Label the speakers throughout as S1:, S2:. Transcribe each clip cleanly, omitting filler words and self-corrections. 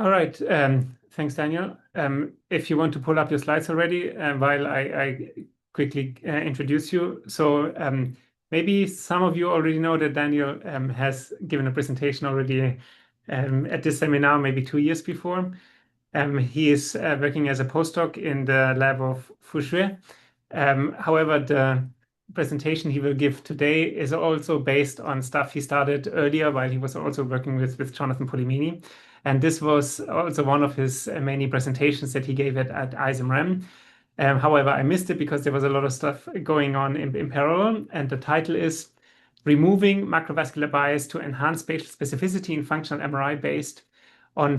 S1: All right. Thanks, Daniel. If you want to pull up your slides already, while I quickly introduce you. So maybe some of you already know that Daniel has given a presentation already at this seminar, maybe 2 years before. He is working as a postdoc in the lab of Fouché. However, the presentation he will give today is also based on stuff he started earlier while he was also working with Jonathan Polimeni. And this was also one of his many presentations that he gave at ISMREM. However, I missed it because there was a lot of stuff going on in parallel. And the title is Removing Macrovascular Bias to Enhance Spatial Specificity in Functional MRI Based on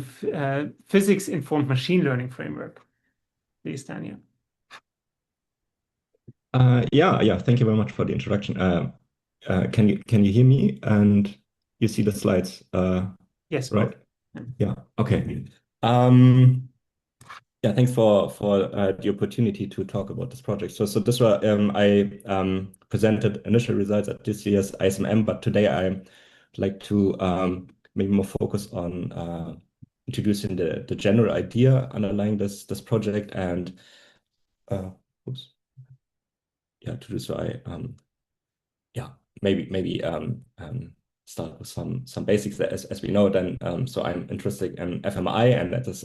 S1: Physics-Informed Machine Learning Framework. Please, Daniel.
S2: Yeah. Thank you very much for the introduction. Can you hear me and you see the slides?
S1: Yes,
S2: right?
S1: both.
S2: Yeah. Okay. Yeah. Thanks for the opportunity to talk about this project. So this was I presented initial results at this year's ISMM, but today I'd like to maybe more focus on introducing the general idea underlying this project and oops. Yeah, to do so, yeah, maybe start with some basics as we know. Then, so I'm interested in fMRI, and that is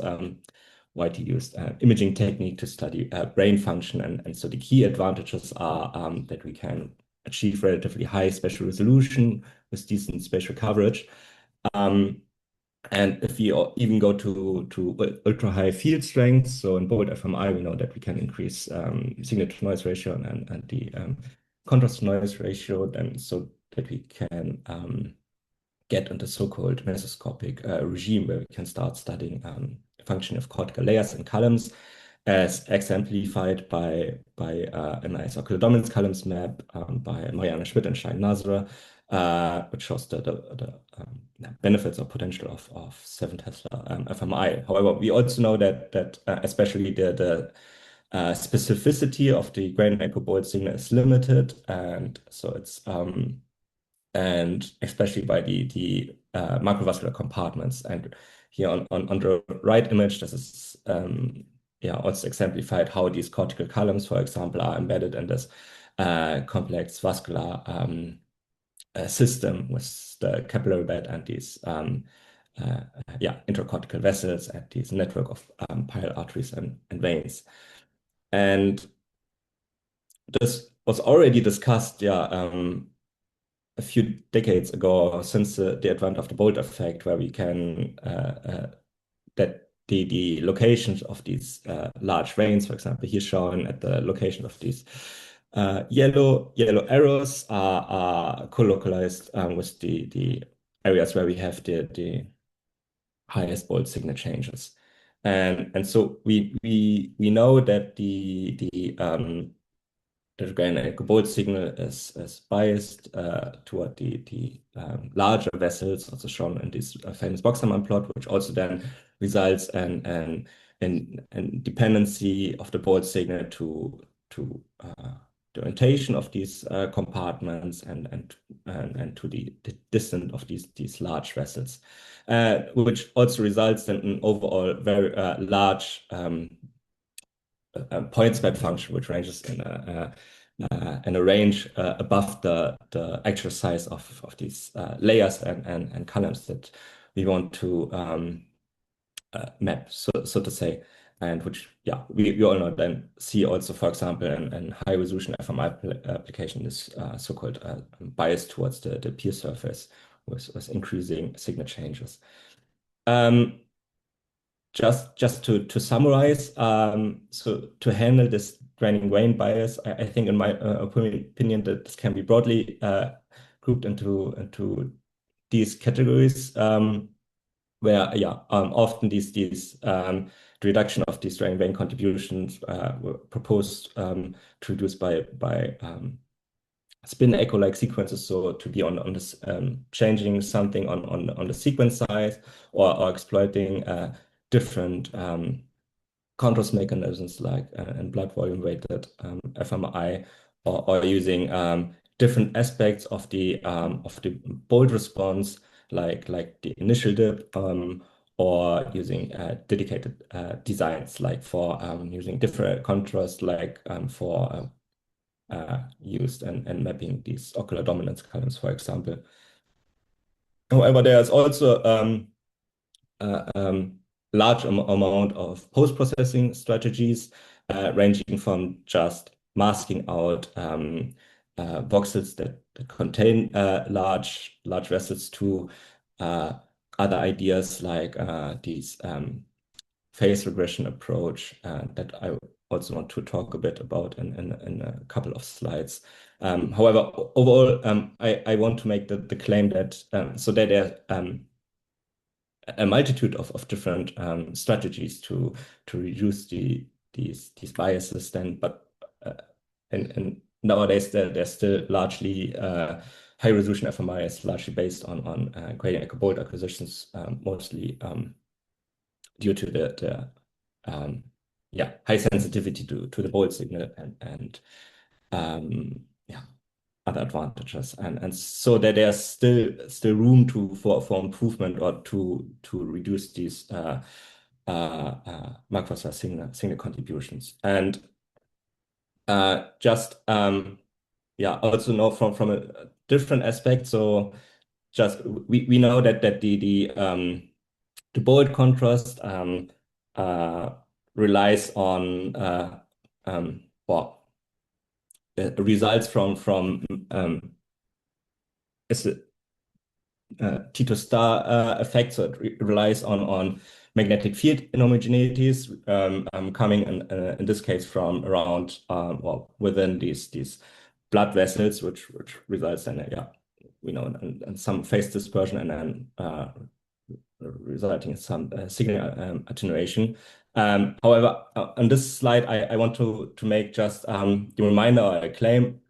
S2: widely used imaging technique to study brain function. And so the key advantages are that we can achieve relatively high spatial resolution with decent spatial coverage. And if we even go to ultra high field strength, so in bold fMRI, we know that we can increase signal to noise ratio and the contrast to noise ratio, then so that we can get into so-called mesoscopic regime where we can start studying function of cortical layers and columns, as exemplified by a nice ocular dominance columns map by Mariana Schmidt and Shine Nazra, which shows the benefits or potential of 7 Tesla fMRI. However, we also know that especially the specificity of the grain echo bold signal is limited, and so it's and especially by the macrovascular compartments. And here on the right image, this is yeah, also exemplified how these cortical columns, for example, are embedded in this complex vascular system with the capillary bed and these yeah, intercortical vessels and this network of pile arteries and veins. And this was already discussed, yeah, a few decades ago, since the advent of the Bolt effect, where we can that the locations of these large veins, for example, here shown at the location of these yellow arrows are co-localized with the areas where we have the highest Bolt signal changes. And so we know that the grain Bolt signal is biased toward the larger vessels, also shown in this famous Boxerman plot, which also then results in dependency of the Bolt signal to the orientation of these compartments and to the distance of these large vessels, which also results in an overall very large point spread function, which ranges in a range above the actual size of these layers and columns that we want to map, so to say, and which, yeah, we all know then see also, for example, in high resolution fMRI application, this so-called bias towards the peer surface with increasing signal changes. Just to summarize, so to handle this draining grain bias, I think in my opinion that this can be broadly grouped into these categories, where yeah, often the reduction of these draining grain contributions were proposed to reduce by spin echo-like sequences, so to be on this changing something on the sequence size or exploiting different contrast mechanisms like in blood volume weighted fMRI, or using different aspects of the bold response, like the initial dip, or using dedicated designs, like for using different contrast, like for used and mapping these ocular dominance columns, for example. However, there's also large amount of post-processing strategies, ranging from just masking out voxels that contain large vessels to other ideas like these phase regression approach that I also want to talk a bit about in a couple of slides. However, overall, I want to make the claim that so that there a multitude of different strategies to reduce these biases then, but and nowadays there's still largely high resolution fMRI is largely based on gradient echo bold acquisitions, mostly due to the high sensitivity to the bold signal and yeah, other advantages, and so that there's still room for improvement or to reduce these macrovascular signal contributions. And just also know from a different aspect. So just we know that the bold contrast relies on well, results from Tito star effect. So it relies on magnetic field inhomogeneities coming in this case from around within these blood vessels, which results in we know in some phase dispersion and then resulting in some signal attenuation. However, on this slide, I want to make just the reminder or a claim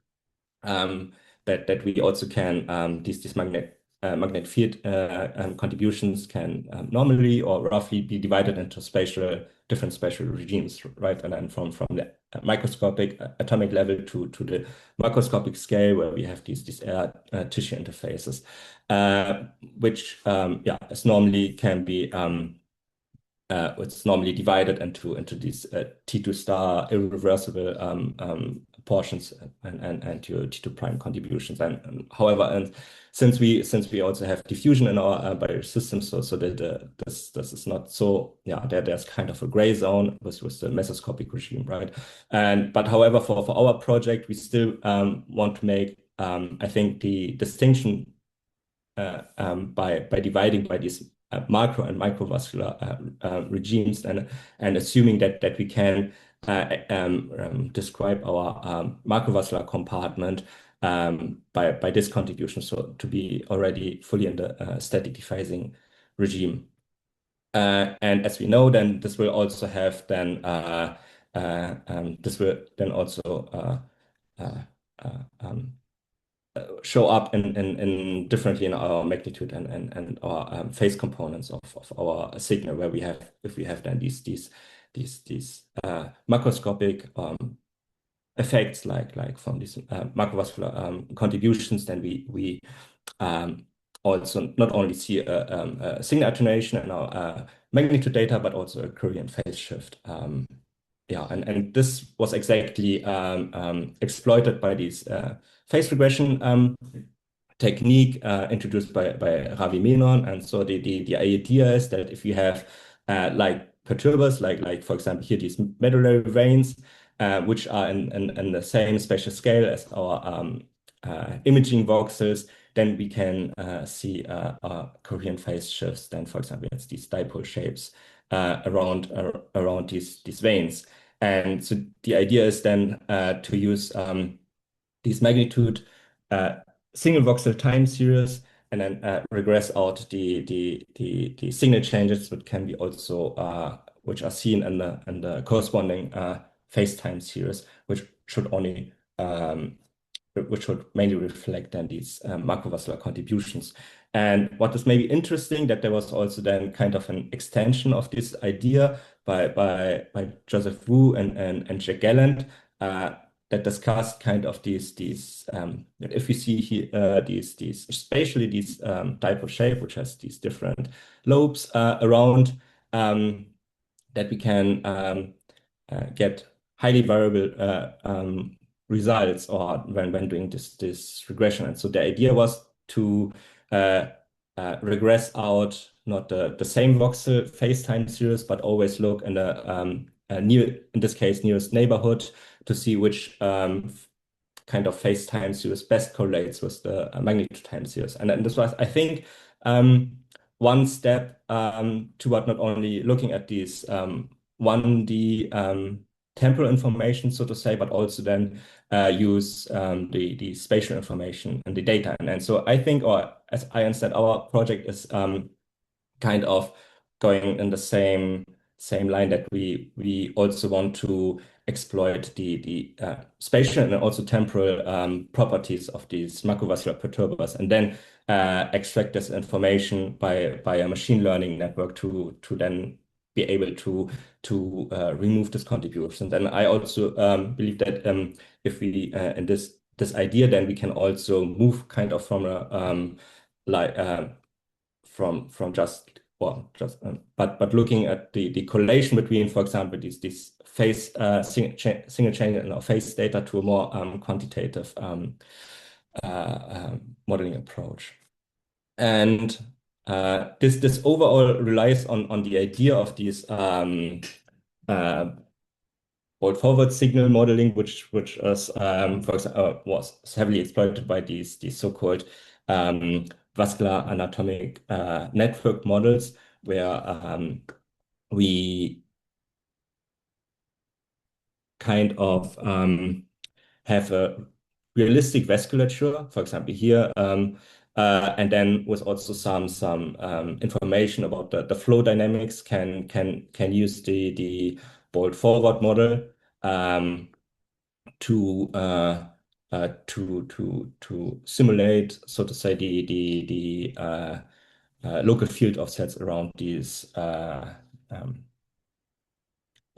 S2: that we also can these magnetic field contributions can normally or roughly be divided into different spatial regimes, right? And then from the microscopic atomic level to the macroscopic scale, where we have these air tissue interfaces, which is normally can be it's normally divided into these T2 star irreversible portions and your T2 prime contributions. And however, and since we also have diffusion in our biosystem, so that this is not so there's kind of a gray zone with the mesoscopic regime, right? But however, for our project, we still want to make I think the distinction by dividing by these macro and microvascular regimes and assuming that we can describe our macrovascular compartment by this contribution, so to be already fully in the static dephasing regime. And as we know, then this will also have then also show up in differently in our magnitude and our phase components of our signal, where if we have then these macroscopic effects like from these macrovascular contributions, then we also not only see a signal attenuation in our magnitude data, but also a Coulomb phase shift. And this was exactly exploited by these phase regression technique introduced by Ravi Menon. And so the idea is that if you have like perturbers, like for example here these medullary veins, which are in the same spatial scale as our imaging voxels, then we can see coherent phase shifts. Then, for example, it's these dipole shapes around these veins. And so the idea is then to use these magnitude single voxel time series and then regress out the signal changes, which can be also which are seen in the corresponding phase time series, which should mainly reflect then these macrovascular contributions. And what is maybe interesting, that there was also then kind of an extension of this idea by Joseph Wu and Jack Gallant, that discussed kind of these if we see here these spatially these type of shape which has these different lobes around, that we can get highly variable results or when doing this regression. And so the idea was to regress out not the same voxel phase time series, but always look in the near, in this case, nearest neighborhood to see which kind of phase time series best correlates with the magnitude time series. And then this was, I think, one step toward not only looking at these 1D temporal information, so to say, but also then use the spatial information and the data. And so I think, or as I understand, our project is kind of going in the same line that we also want to exploit the spatial and also temporal properties of these macrovascular perturbers, and then extract this information by a machine learning network to then be able to remove this contribution. And then I also believe that if we in this idea, then we can also move kind of from a like from just well, just but looking at the correlation between, for example, these phase single chain and phase data to a more quantitative modeling approach. And this overall relies on the idea of these forward signal modeling, which is for example was heavily exploited by these so-called vascular anatomic network models, where we kind of have a realistic vasculature, for example here, and then with also some information about the flow dynamics, can use the bolt forward model to simulate, so to say, the local field offsets around these of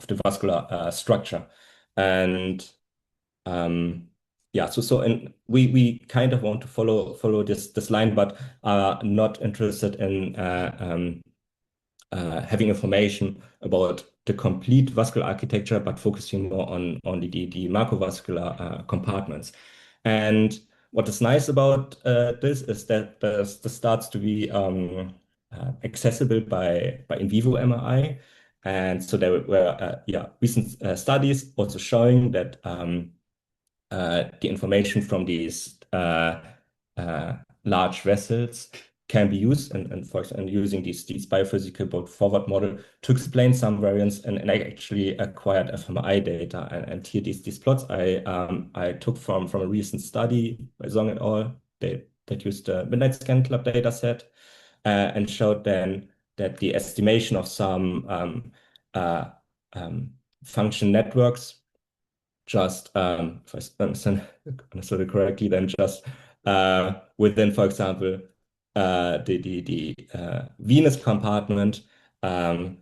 S2: the vascular structure. And yeah, and we kind of want to follow this line, but are not interested in having information about the complete vascular architecture, but focusing more on the macrovascular compartments. And what is nice about this is that this starts to be accessible by in vivo MRI. And so there were recent studies also showing that the information from these large vessels can be used, and for example, using these biophysical bolt forward model to explain some variants, and I actually acquired fMRI data, and here these plots I took from a recent study by Zong et al. That used the Midnight Scan Club data set and showed then that the estimation of some function networks just, if I understood it correctly, then just within, for example, the venous compartment can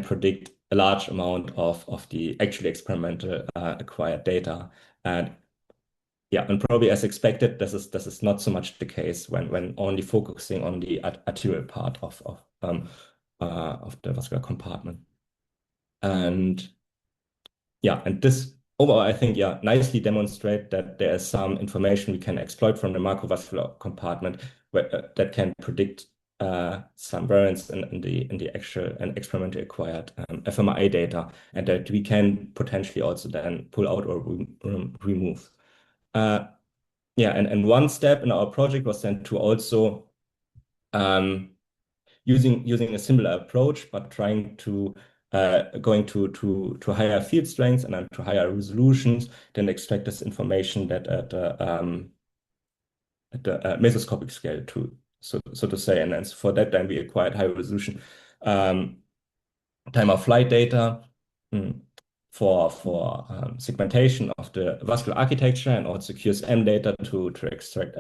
S2: predict a large amount of the actually experimental acquired data. And yeah, and probably as expected, this is not so much the case when only focusing on the arterial part of the vascular compartment. And yeah, and this overall, I think, yeah, nicely demonstrate that there is some information we can exploit from the macrovascular compartment that can predict some variants in the actual and experimentally acquired fMRI data, and that we can potentially also then pull out or remove. Yeah, and one step in our project was then to also using a similar approach, but trying to going to higher field strengths and then to higher resolutions, then extract this information that at the mesoscopic scale, so to say. And then for that, then we acquired high resolution time of flight data for segmentation of the vascular architecture, and also QSM data to extract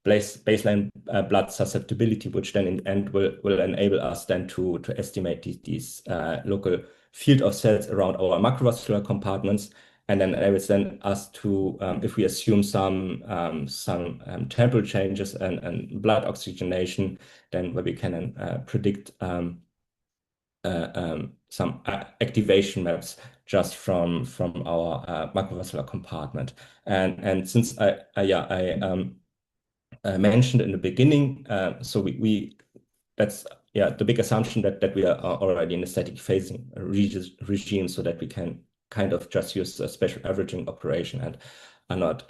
S2: baseline blood susceptibility, which then in the end will enable us then to estimate these local field offsets around our macrovascular compartments. and then enables then us to, if we assume some temperature changes and blood oxygenation, then where we can predict some activation maps just from our macrovascular compartment. And since I mentioned in the beginning, so that's the big assumption that we are already in a static phasing regime, so that we can kind of just use a spatial averaging operation and are not,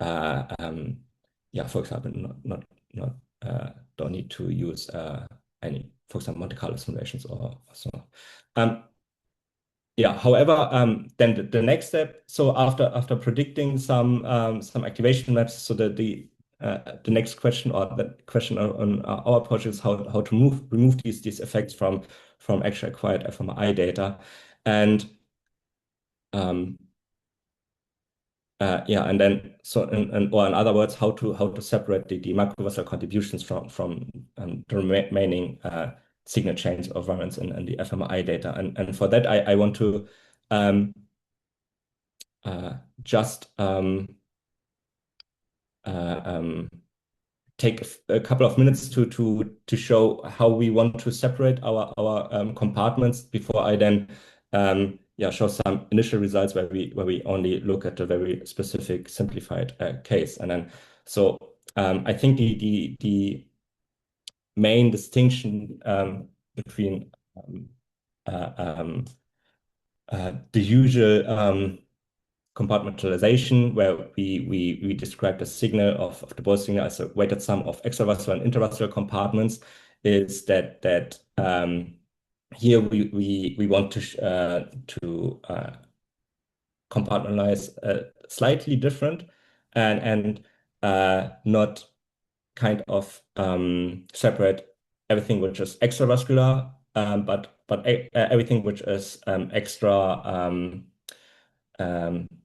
S2: for example, not don't need to use any, for example, Monte Carlo simulations or so. However, then the next step, so after predicting some activation maps, so that the next question, or the question on our project, is how to remove these effects from actually acquired fMRI data. And and then or in other words, how to separate the macrovascular contributions from the remaining signal chains or variants in the fMRI data. And for that, I want to just take a couple of minutes to show how we want to separate our compartments before I then show some initial results where we only look at a very specific simplified case. And then I think the main distinction between the usual compartmentalization, where we describe the signal of the Bose signal as a weighted sum of extravascular and intravascular compartments, is that here we want to compartmentalize slightly different and not kind of separate everything which is extravascular, but everything which is extra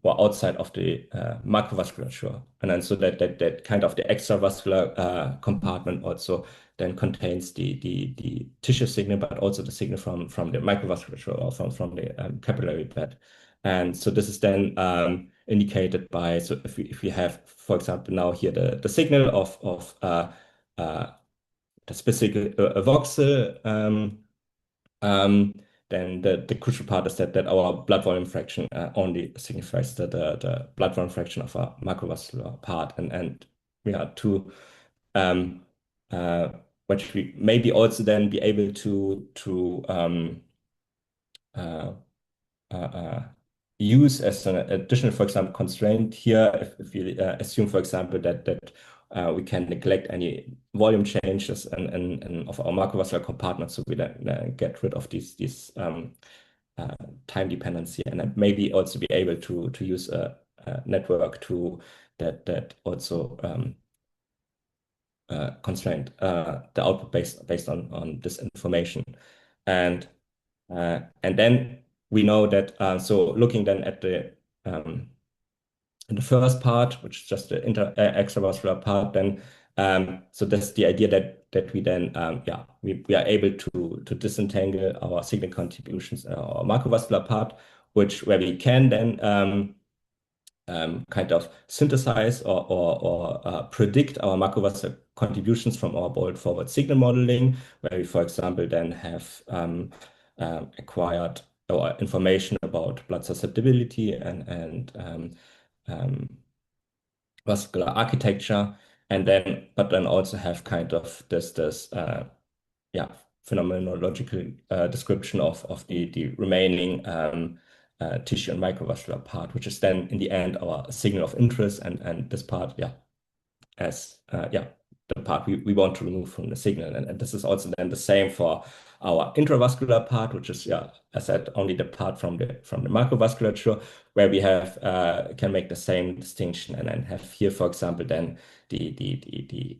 S2: or outside of the macrovasculature. And then so that kind of the extravascular compartment also then contains the tissue signal, but also the signal from the microvasculature or from the capillary bed. And so this is then indicated by, so if we have, for example, now here the signal of the specific voxel, then the crucial part is that our blood volume fraction only signifies the blood volume fraction of a macrovascular part, and we are to which we maybe also then be able to use as an additional, for example, constraint here, if we assume, for example, that we can neglect any volume changes of our macrovascular compartment, so we then get rid of these time dependency, and then maybe also be able to use a network that also constrain the output based on this information. And then we know that, so looking then at in the first part, which is just the extravascular part, then so that's the idea that we then we are able to disentangle our signal contributions, our macrovascular part, where we can then kind of synthesize or predict our macrovascular contributions from our bold forward signal modeling, where we, for example, then have acquired or information about blood susceptibility and vascular architecture, and then also have kind of this phenomenological description of the remaining tissue and microvascular part, which is then in the end our signal of interest, and this part as the part we want to remove from the signal. And this is also then the same for our intravascular part, which is, as I said, only the part from the macrovasculature, where we have can make the same distinction, and then have here, for example, then the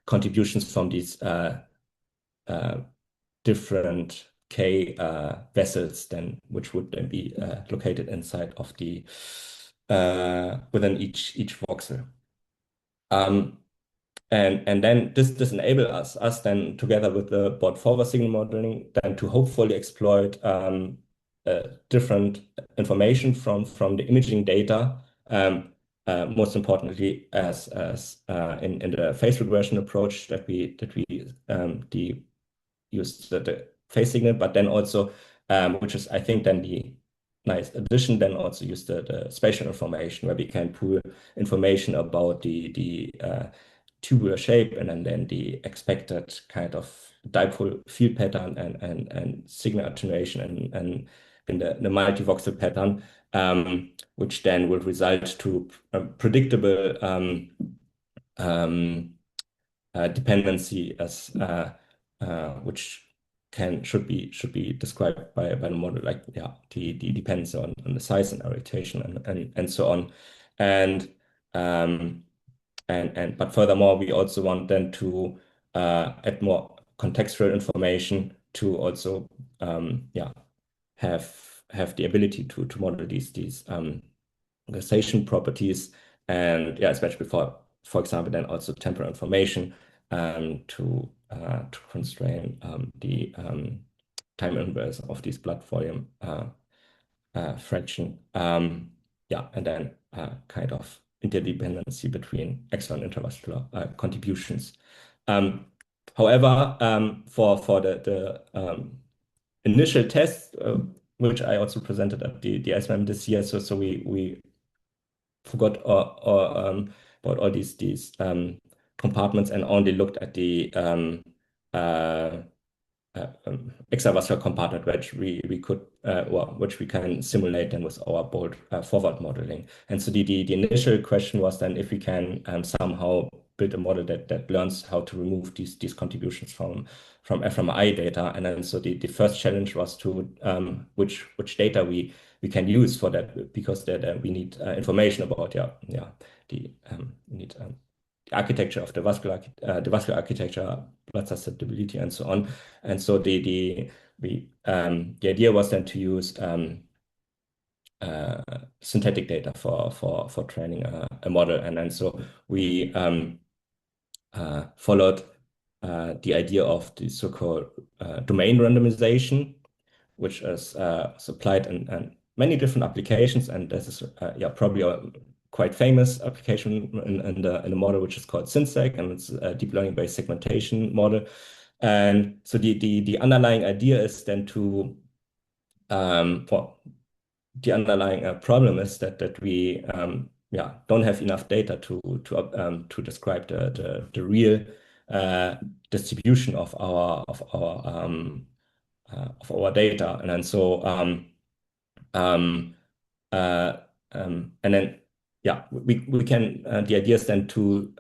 S2: contributions from these different K vessels, then which would then be located inside of the within each voxel. And then this enables us then together with the broad forward signal modeling then to hopefully exploit different information from the imaging data. Most importantly, as in the phase regression approach that we use the phase signal, but then also which is I think then the nice addition, then also use the spatial information where we can pull information about the tubular shape and then the expected kind of dipole field pattern and signal attenuation and in the multivoxel pattern, which then will result to a predictable dependency as which should be described by the model, like the depends on the size and orientation and so on. But furthermore, we also want then to add more contextual information to also have the ability to model these conversation properties and especially for example then also temporal information to constrain the time inverse of this blood volume fraction. And then kind of interdependency between external and intravascular contributions. However, for the initial test, which I also presented at the SMM this year, so we forgot about all these compartments and only looked at the extravascular compartment, which we could which we can simulate then with our bold forward modeling. And so the initial question was then if we can somehow build a model that learns how to remove these contributions from fMRI data. And then so the first challenge was to which data we can use for that, because that we need information about we need the architecture of the vascular architecture, blood susceptibility, and so on. And so the idea was then to use synthetic data for training a model, and then so we followed the idea of the so-called domain randomization, which is applied in many different applications, and this is probably a quite famous application in the model, which is called SynSeg, and it's a deep learning based segmentation model. And so the underlying idea is then to the underlying problem is that we don't have enough data to describe the real distribution of our data, and then so and then we can the idea is then to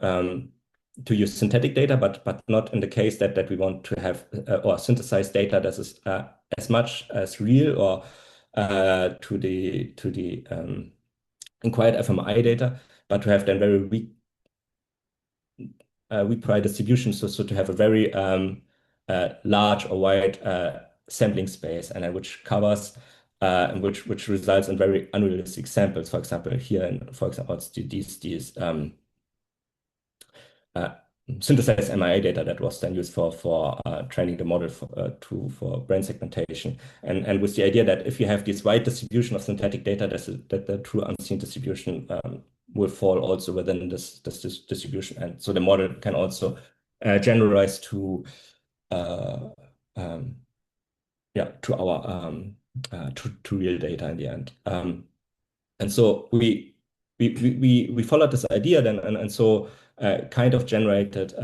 S2: use synthetic data, but not in the case that we want to have or synthesize data that is as much as real or to the inquired fMRI data, but to have then very weak prior distribution, so to have a very large or wide sampling space, and which covers which results in very unrealistic samples. For example, here, it's these synthesized MRI data that was then used for training the model for brain segmentation, and with the idea that if you have this wide distribution of synthetic data, that the true unseen distribution will fall also within this distribution, and so the model can also generalize to our to real data in the end. And so we followed this idea then, and so kind of generated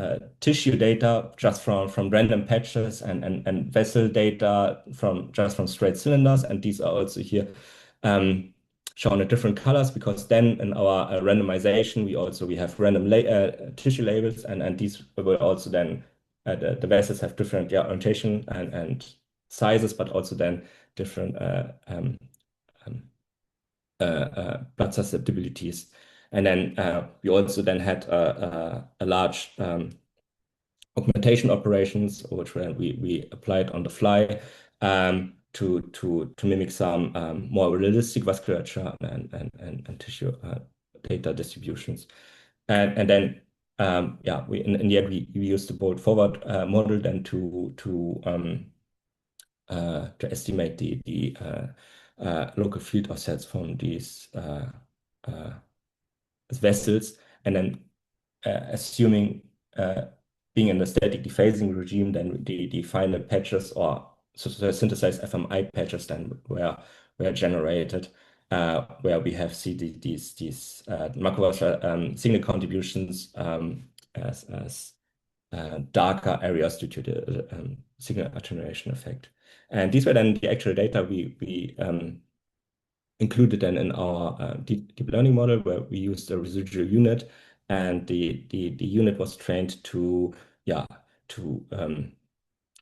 S2: tissue data just from random patches and vessel data from straight cylinders, and these are also here shown in different colors, because then in our randomization we have random tissue labels, and these will also then the vessels have different orientation and sizes, but also then different blood susceptibilities. And then we also then had a large augmentation operations, which we applied on the fly to mimic some more realistic vasculature and tissue data distributions. And then yeah, in the end we used the bolt forward model then to estimate the local field offsets from these vessels, and then assuming being in the static dephasing regime, then the final patches or so synthesized fMRI patches then were generated, where we have see these macrovascular signal contributions as darker areas due to the signal attenuation effect. And these were then the actual data we included then in our deep learning model, where we used a residual unit, and the unit was trained to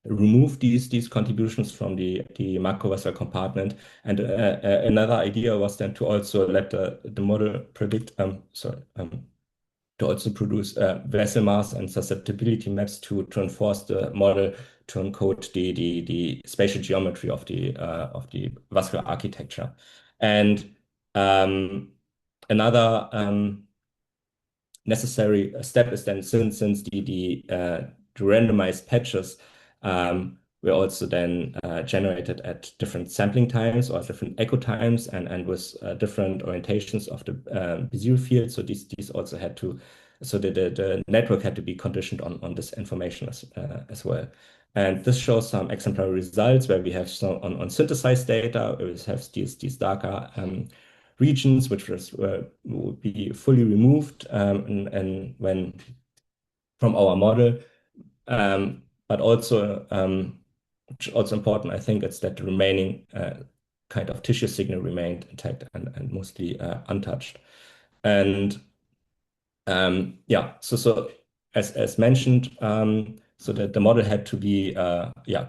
S2: remove these contributions from the macrovascular compartment. And another idea was then to also let the model predict to also produce vessel mass and susceptibility maps to enforce the model to encode the spatial geometry of the vascular architecture. And another necessary step is then, since the randomized patches were also then generated at different sampling times or different echo times, and with different orientations of the Bézier field. So these also had to, so the network had to be conditioned on this information as well. And this shows some exemplary results where we have some on synthesized data. We have these darker regions which will be fully removed and when from our model, but also which is also important, I think, it's that the remaining kind of tissue signal remained intact and mostly untouched. And yeah, so as mentioned, so that the model had to be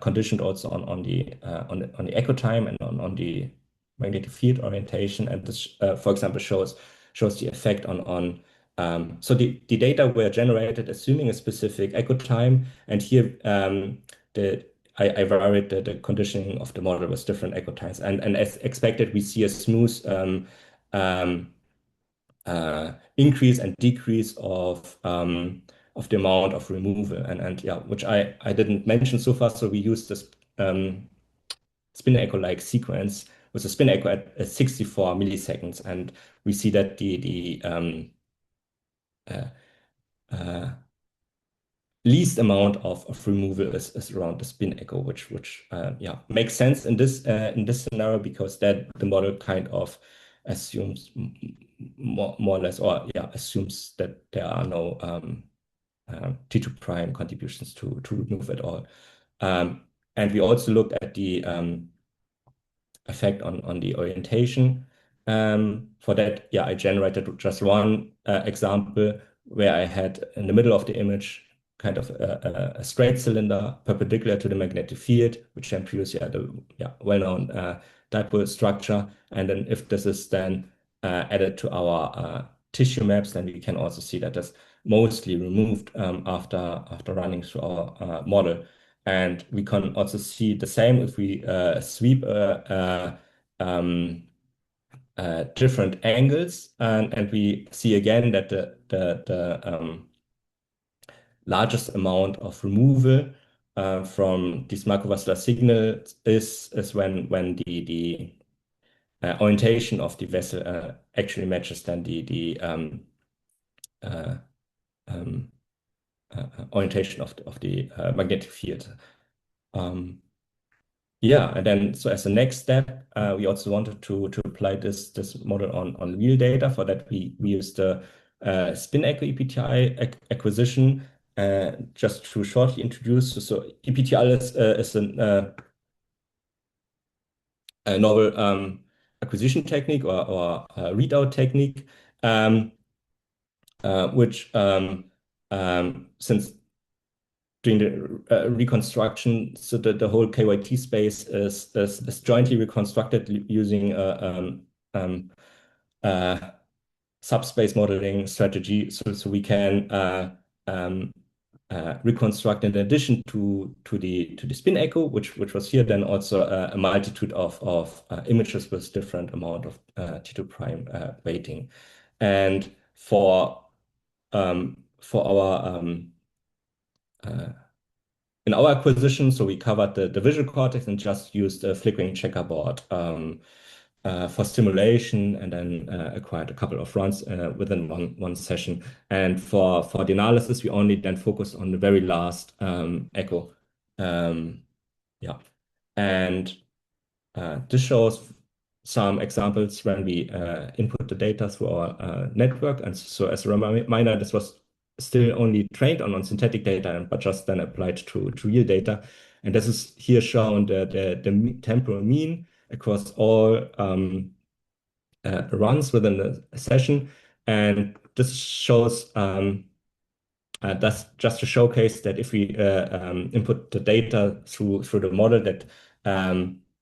S2: conditioned also on the echo time and on the magnetic field orientation. And this, for example, shows the effect on so the data were generated assuming a specific echo time, and here I varied the conditioning of the model with different echo times, and as expected, we see a smooth increase and decrease of the amount of removal, and yeah, which I didn't mention so far. So we used this spin echo-like sequence with a spin echo at 64 milliseconds, and we see that the least amount of removal is around the spin echo, which yeah, makes sense in this scenario, because that the model kind of assumes more or less, or yeah, assumes that there are no T2 prime contributions to remove at all. And we also looked at the effect on the orientation. For that, yeah, I generated just one example where I had in the middle of the image kind of a straight cylinder perpendicular to the magnetic field, which then produces the well-known dipole structure. And then if this is then added to our tissue maps, then we can also see that that's mostly removed after running through our model. And we can also see the same if we sweep different angles, and we see again that the largest amount of removal from these macrovascular signals is when the orientation of the vessel actually matches then the orientation of the magnetic field. Yeah, and then so as a next step, we also wanted to apply this model on real data. For that, we used the spin echo EPTI acquisition. Just to shortly introduce, so EPTI is a novel acquisition technique or readout technique, which since during the reconstruction, so that the whole KYT space is jointly reconstructed using subspace modeling strategy. So we can reconstruct in addition to the spin echo, which was here, then also a multitude of images with different amount of T2 prime weighting. And for for our in our acquisition, so we covered the visual cortex and just used a flickering checkerboard for stimulation, and then acquired a couple of runs within one session. And for the analysis, we only then focus on the very last echo. Yeah, and this shows some examples when we input the data through our network. And so as a reminder, this was still only trained on synthetic data, but just then applied to real data. And this is here shown the temporal mean across all runs within the session. And this shows that's just to showcase that if we input the data through the model, that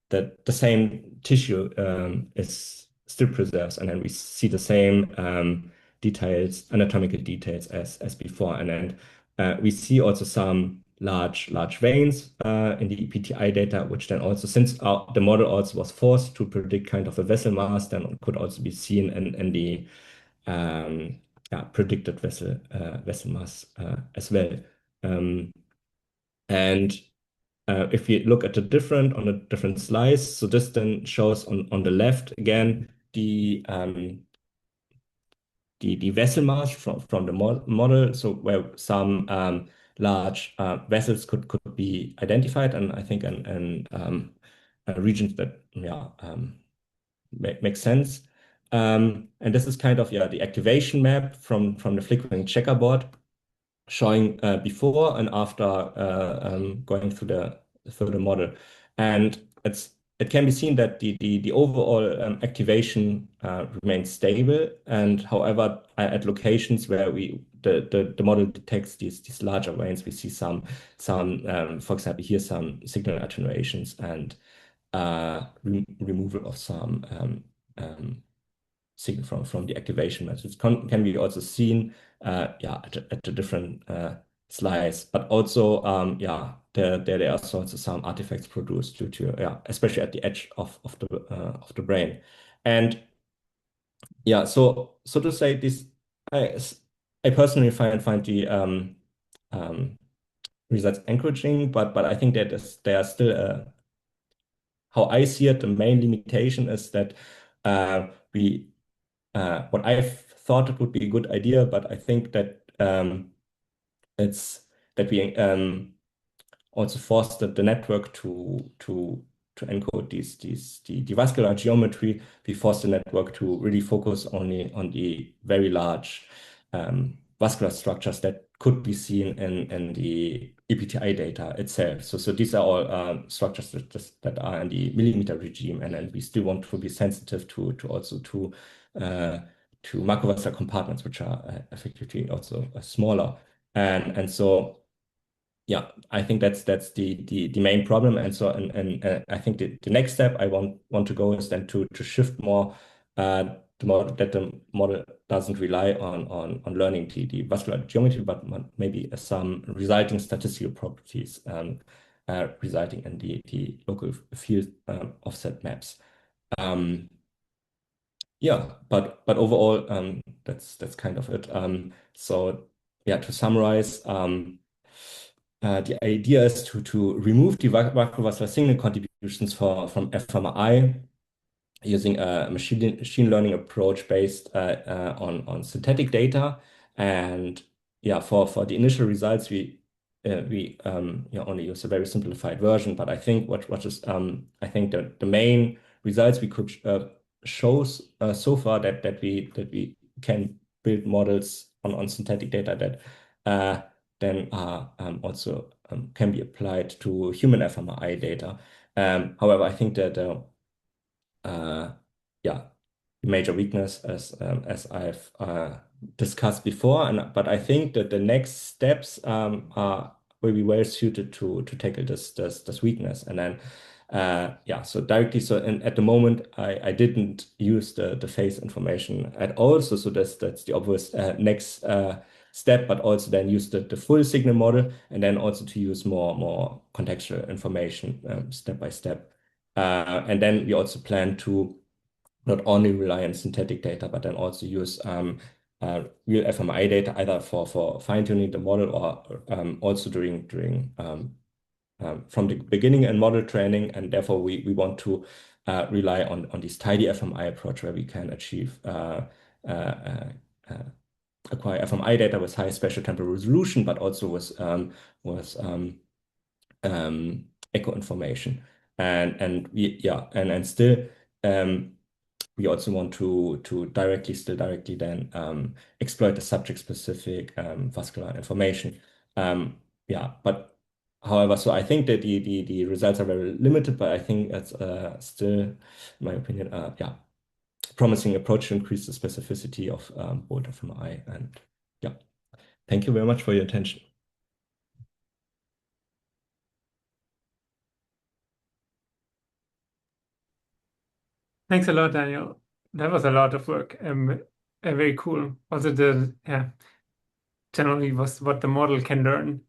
S2: the same tissue is still preserves, and then we see the same details, anatomical details as before. And then we see also some large veins in the EPTI data, which then also, since the model also was forced to predict kind of a vessel mass, then could also be seen in the predicted vessel mass as well. And if we look at the different slice, so this then shows on the left again the vessel mass from the model, so where some large vessels could be identified, and I think in regions that make sense. And this is kind of the activation map from the flickering checkerboard, showing before and after going through the model. And it can be seen that the overall activation remains stable. And however, at locations where the model detects these larger veins, we see some for example, here some signal attenuations and removal of some signal from the activation methods can be also seen at the different slides, but also there are also some artifacts produced due to especially at the edge of the brain. And so to say this, I personally find the results encouraging, but I think that they are still how I see it, the main limitation is that we what I thought it would be a good idea, but I think that it's that we also forced the network to encode the vascular geometry. We forced the network to really focus only on the very large vascular structures that could be seen in the EPTI data itself. So these are all structures that are in the millimeter regime, and then we still want to be sensitive to macrovascular compartments, which are effectively also smaller. And so I think that's the main problem. And so I think the next step I want to go is then to shift more the model doesn't rely on learning the vascular geometry, but maybe some resulting statistical properties resulting in the local field offset maps. But overall, that's kind of it. So to summarize, the idea is to remove the macrovascular signal contributions from fMRI using a machine learning approach based on synthetic data. And for the initial results, we only use a very simplified version. But I think what is I think the main results we could show so far that we can build models on synthetic data that then also can be applied to human fMRI data. However, I think that major weakness as I've discussed before, but I think that the next steps will be well suited to tackle this weakness. And then so directly, at the moment I didn't use the phase information at all, so that's the obvious next step, but also then use the full signal model, and then also to use more contextual information step by step. And then we also plan to not only rely on synthetic data, but then also use real fMRI data, either for fine-tuning the model or also during from the beginning and model training, and therefore we want to rely on this tidy fMRI approach where we can achieve acquire fMRI data with high spatial temporal resolution, but also with echo information. And we and still we also want to still directly then exploit the subject-specific vascular information. But however, so I think that the results are very limited, but I think it's still, in my opinion, promising approach to increase the specificity of both fMRI. And yeah, thank you very much for your attention.
S1: Thanks a lot, Daniel. That was a lot of work. Very cool. Also, generally was what the model can learn.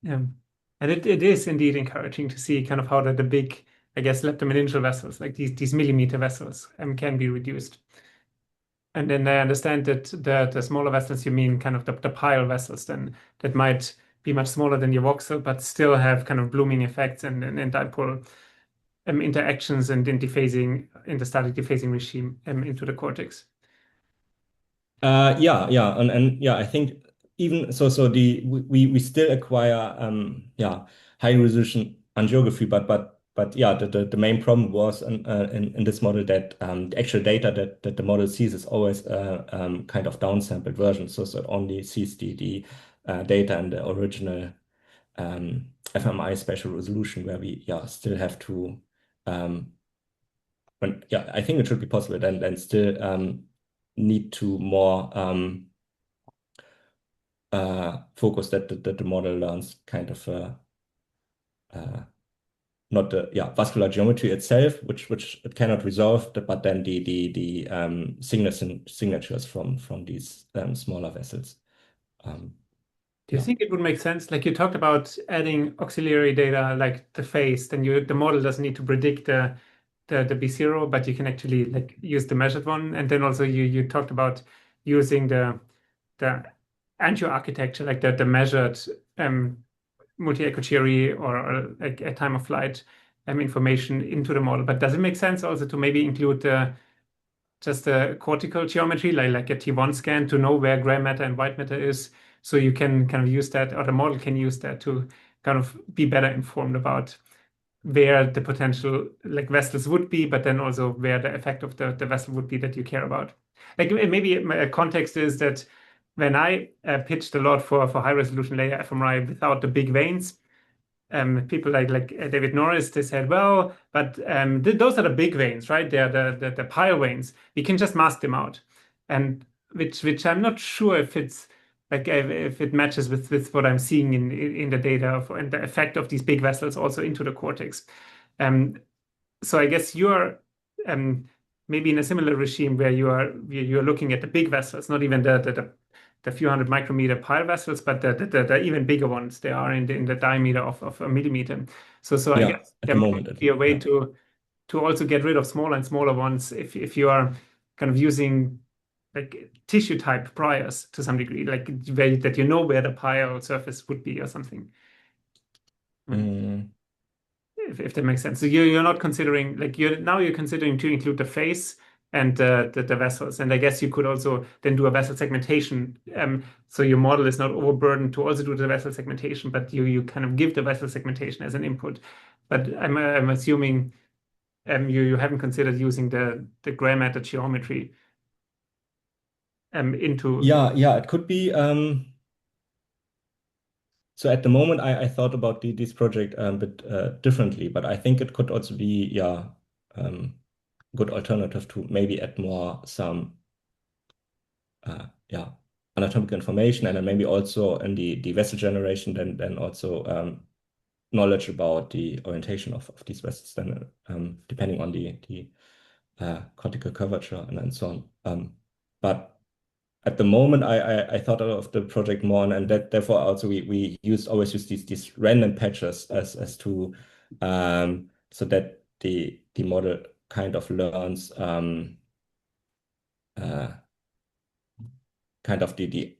S1: And it is indeed encouraging to see kind of how the big, I guess, leptomeningeal vessels, like these millimeter vessels, can be reduced. And then I understand that the smaller vessels, you mean kind of the pile vessels, then that might be much smaller than your voxel, but still have kind of blooming effects and dipole interactions and in the static dephasing regime into the cortex.
S2: I think even so we still acquire high resolution angiography, but yeah, the main problem was in this model that the actual data that the model sees is always kind of downsampled version, so it only sees the data in the original fMRI spatial resolution, where we still have to I think it should be possible then still need to more focus that the model learns kind of not the vascular geometry itself, which it cannot resolve, but then the signatures from these smaller vessels.
S1: Do you think it would make sense? Like you talked about adding auxiliary data like the phase, then the model doesn't need to predict the B0, but you can actually like use the measured one. And then also you talked about using the angio architecture, like the measured multi-echo cherry or like a time of flight information into the model. But does it make sense also to maybe include just the cortical geometry, like a T1 scan to know where gray matter and white matter is? So you can kind of use that, or the model can use that to kind of be better informed about where the potential like vessels would be, but then also where the effect of the vessel would be that you care about. Like maybe my context is that when I pitched a lot for high resolution layer fMRI without the big veins, people like David Norris, they said, well, but those are the big veins, right? They're the pile veins. We can just mask them out, and which I'm not sure if it's like if it matches with what I'm seeing in the data and the effect of these big vessels also into the cortex. So I guess you're maybe in a similar regime where you're looking at the big vessels, not even the few hundred micrometer pile vessels, but the even bigger ones. They are in the diameter of a millimeter. So I guess
S2: at
S1: there
S2: the
S1: might
S2: moment
S1: be a way to also get rid of smaller and smaller ones if you are kind of using like tissue type priors to some degree, like that you know where the pile surface would be or something.
S2: Mm.
S1: If that makes sense. So you're not considering like you're considering to include the face and the vessels, and I guess you could also then do a vessel segmentation. So your model is not overburdened to also do the vessel segmentation, but you kind of give the vessel segmentation as an input. But I'm assuming you haven't considered using the gray matter geometry into.
S2: It could be. So at the moment, I thought about this project a bit differently, but I think it could also be good alternative to maybe add more some anatomical information, and then maybe also in the vessel generation, then also knowledge about the orientation of these vessels, then depending on the cortical curvature and so on. But at the moment, I thought of the project more, and that therefore also we always use these random patches as to so that the model kind of learns kind of the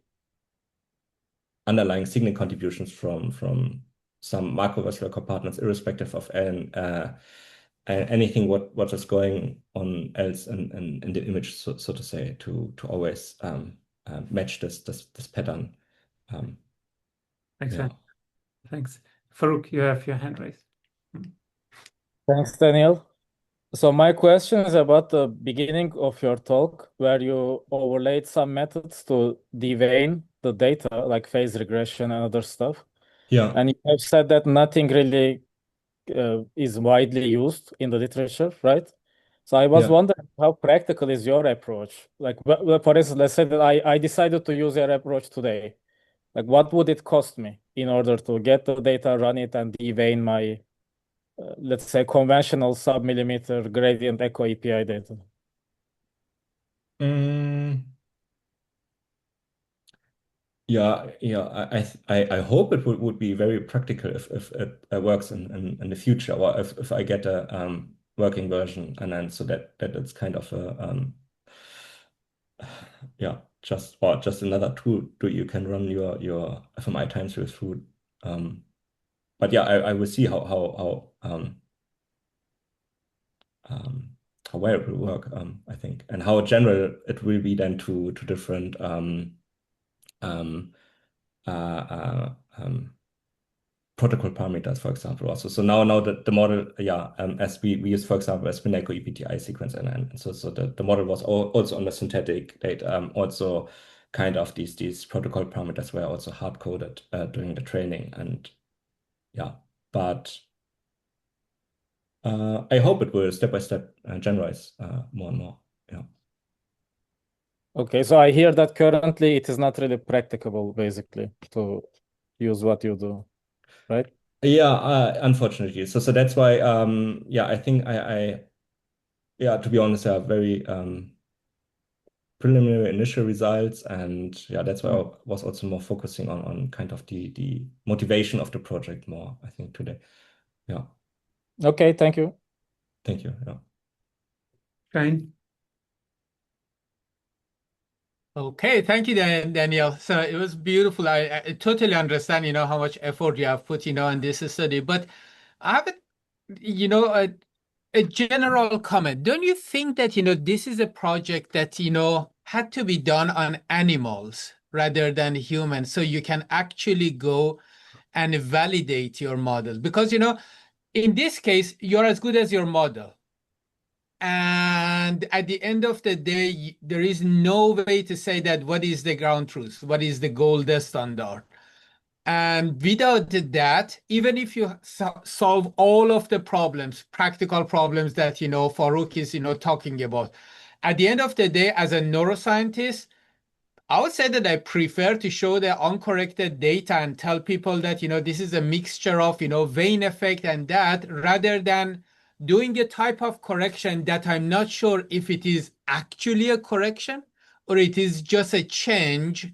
S2: underlying signal contributions from some macrovascular compartments, irrespective of anything what is going on else in the image, so to say, to always match this pattern.
S1: Excellent. Thanks. Farouk, you have your hand raised.
S3: Thanks, Daniel. So my question is about the beginning of your talk, where you overlaid some methods to devein the data, like phase regression and other stuff.
S2: Yeah.
S3: And you have said that nothing really is widely used in the literature, right? So I was wondering, how practical is your approach? Like, for instance, let's say that I decided to use your approach today. Like, what would it cost me in order to get the data, run it, and devein my let's say, conventional sub-millimeter gradient echo API data?
S2: Yeah, I hope it would be very practical if it works in the future, or if I get a working version, and then so that it's kind of a just another tool you can run your fMRI time series through. But yeah, I will see how well it will work, I think, and how general it will be then to different protocol parameters, for example, also. So now the model, as we use, for example, a spin echo EPTI sequence, and so the model was also on the synthetic data, also kind of these protocol parameters were also hard coded during the training, and but I hope it will step by step generalize more and more. Yeah.
S3: Okay, so I hear that currently it is not really practicable, basically, to use what you do, right?
S2: Yeah, unfortunately. So that's why I think to be honest, I have very preliminary initial results, and that's why I was also more focusing on kind of the motivation of the project more, I think, today. Yeah.
S3: Okay, thank you.
S2: Thank you. Yeah.
S1: Fine.
S4: Okay, thank you, Daniel. So it was beautiful. I totally understand, how much effort you have put, in this study. But I have a general comment. Don't you think that, this is a project that, had to be done on animals rather than humans, so you can actually go and validate your model? Because, in this case, you're as good as your model. And at the end of the day, there is no way to say that what is the ground truth, what is the gold standard. And without that, even if you solve all of the problems, practical problems that, Farouk is, talking about, at the end of the day, as a neuroscientist, I would say that I prefer to show the uncorrected data and tell people that, this is a mixture of, vein effect and that, rather than doing a type of correction that I'm not sure if it is actually a correction or it is just a change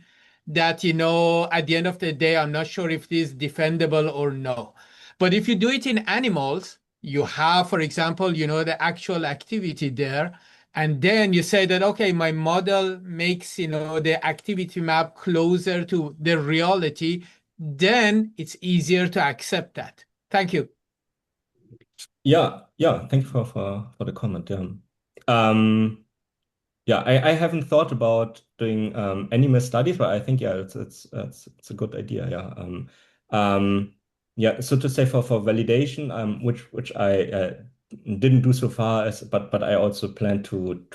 S4: that, at the end of the day, I'm not sure if it is defendable or no. But if you do it in animals, you have, for example, the actual activity there. And then you say that, okay, my model makes, the activity map closer to the reality, then it's easier to accept that. Thank you.
S2: Yeah. Thank you for the comment. I haven't thought about doing animal studies, but I think it's a good idea. So to say for validation, which I didn't do so far, but I also plan to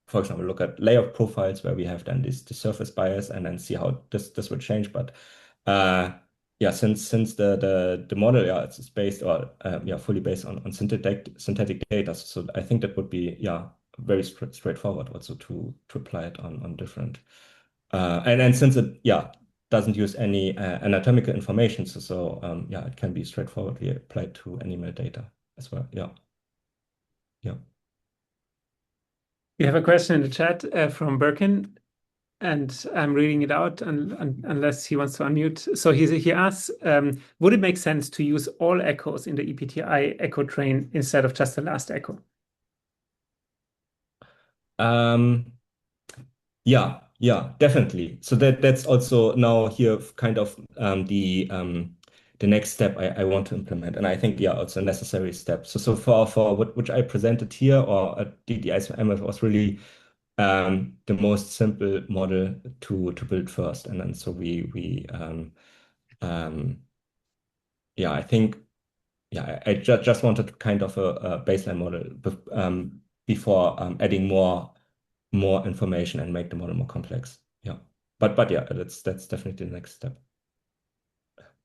S2: for example look at layout profiles where we have then the surface bias and then see how this will change. But since the model it's based or fully based on synthetic data, so I think that would be very straightforward also to apply it on different and since it doesn't use any anatomical information, so it can be straightforwardly applied to animal data as well. Yeah.
S1: We have a question in the chat from Birkin, and I'm reading it out unless he wants to unmute. So he asks, would it make sense to use all echoes in the EPTI echo train instead of just the last echo?
S2: Yeah, definitely. So that's also now here kind of the next step I want to implement, and I think yeah, also a necessary step. So for what which I presented here, or the ISMF was really the most simple model to build first, and then so we yeah, I think yeah, I just wanted kind of a baseline model before adding more information and make the model more complex. Yeah. But yeah, that's definitely the next step.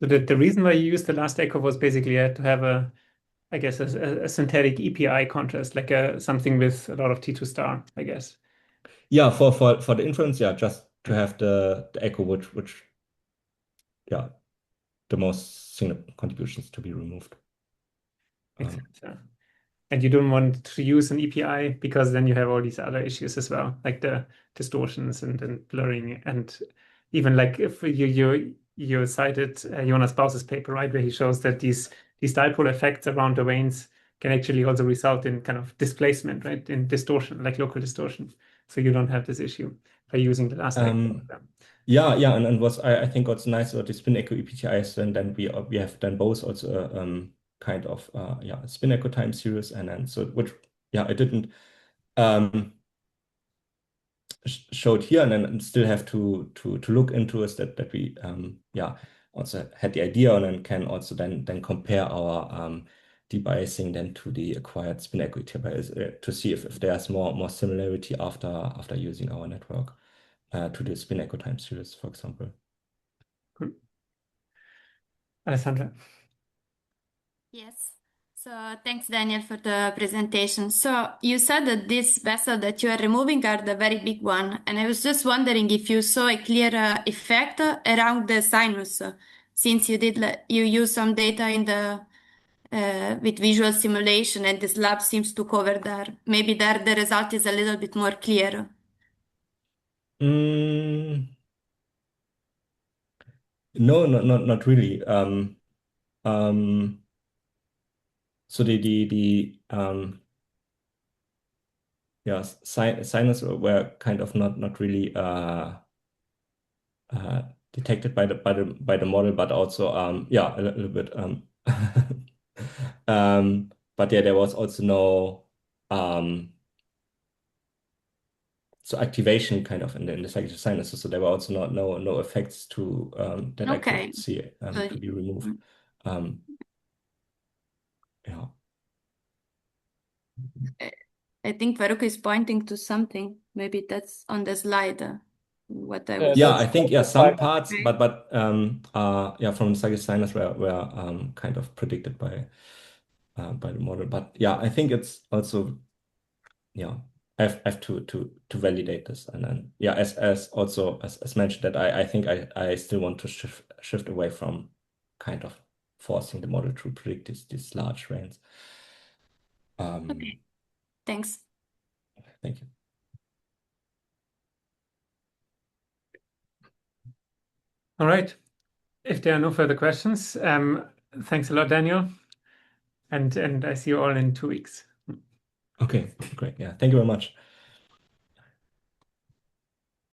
S1: So the reason why you used the last echo was basically to have I guess, a synthetic EPI contrast, like something with a lot of T2 star, I guess.
S2: Yeah, for the inference, yeah, just to have the echo which yeah, the most significant contributions to be removed.
S1: Makes sense, yeah. And you don't want to use an EPI because then you have all these other issues as well, like the distortions and blurring, and even like if you cited Jonas Baus's paper, right, where he shows that these dipole effects around the veins can actually also result in kind of displacement, right, in distortion, like local distortion. So you don't have this issue by using the last echo.
S2: Yeah, and what's I think what's nice about the spin echo EPTIs, and then we have then both also kind of yeah, spin echo time series, and then so which yeah, I didn't showed here, and then still have to look into is that we yeah, also had the idea, and then can also then compare our debiasing then to the acquired spin echo EPI to see if there's more similarity after using our network to the spin echo time series, for example.
S1: Cool. Alessandra.
S5: Yes. So thanks, Daniel, for the presentation. So you said that this vessel that you are removing are the very big one, and I was just wondering if you saw a clear effect around the sinus, since you used some data in the with visual simulation, and this lab seems to cover there. Maybe there the result is a little bit more clear.
S2: No, not really. So the yeah, sinus were kind of not really detected by the model, but also yeah, a little bit but yeah, there was also no so activation kind of in the psychic sinuses, so there were also no effects to that I
S5: Okay.
S2: could see to be removed. Yeah.
S5: I think Faruk is pointing to something. Maybe that's on the slide. What I was.
S2: Yeah, I think yeah, some parts,
S5: Okay.
S2: but yeah, from the psychic sinus were kind of predicted by the model. But yeah, I think it's also yeah, I have to validate this, and then yeah, as also as mentioned, that I think I still want to shift away from kind of forcing the model to predict these large ranges.
S5: Okay. Thanks.
S2: Thank you.
S1: All right. If there are no further questions, thanks a lot, Daniel. And I see you all in 2 weeks.
S2: Okay, great. Yeah, thank you very much.